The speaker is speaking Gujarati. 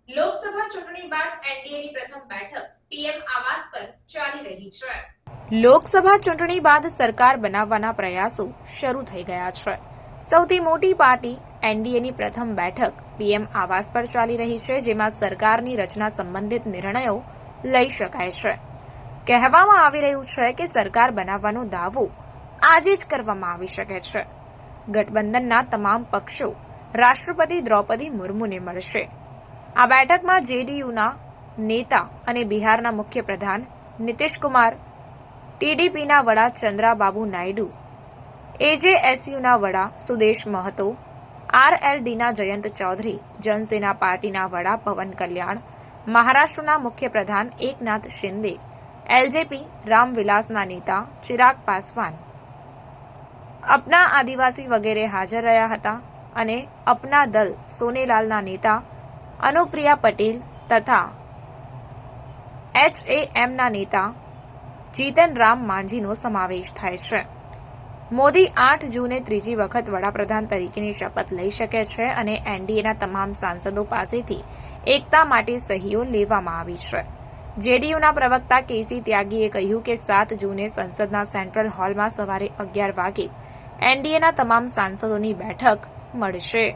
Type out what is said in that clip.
લોકસભા ચૂંટણી બાદ એનડીએની પ્રથમ બેઠક પીએમ આવાસ પર ચાલી રહી છે. લોકસભા ચૂંટણી બાદ સરકાર બનાવવાના પ્રયાસો શરૂ થઈ ગયા છે. સૌથી મોટી પાર્ટી એનડીએની પ્રથમ બેઠક પીએમ આવાસ પર ચાલી રહી છે, જેમાં સરકારની રચના સંબંધિત નિર્ણયો લઈ શકાય છે. કહેવામાં આવી રહ્યું છે કે સરકાર બનાવવાનો દાવો આજે જ કરવામાં આવી શકે છે. ગઠબંધનના તમામ પક્ષો રાષ્ટ્રપતિ દ્રૌપદી મુર્મુને મળશે. આ બેઠકમાં જેડીયુના નેતા અને બિહારના મુખ્ય પ્રધાન નીતિશ કુમાર, ટીડીપીના વડા ચંદ્રાબાબુ નાયડુ, એજેએસયુના વડા સુદેશ મહતો, આરએલડીના જયંત ચૌધરી, જનસેના પાર્ટીના વડા પવન કલ્યાણ, મહારાષ્ટ્રના મુખ્ય પ્રધાન એકનાથ શિંદે, એલજેપી રામવિલાસના નેતા ચિરાગ પાસવાન, અપના આદિવાસી વગેરે હાજર રહ્યા હતા અને અપના દલ સોનેલાલના નેતા અનુપ્રિયા પટેલ તથા એચએએમના નેતા જીતન રામ માંઝીનો સમાવેશ થાય છે. મોદી 8 જૂને ત્રીજી વખત વડાપ્રધાન તરીકેની શપથ લઈ શકે છે અને એનડીએના તમામ સાંસદો પાસેથી એકતા માટે સહીઓ લેવામાં આવી છે. જેડીયુના પ્રવક્તા કેસી ત્યાગીએ કહ્યું કે 7 જૂને સંસદના સેન્ટ્રલ હોલમાં સવારે 11 વાગે એનડીએના તમામ સાંસદોની બેઠક મળશે.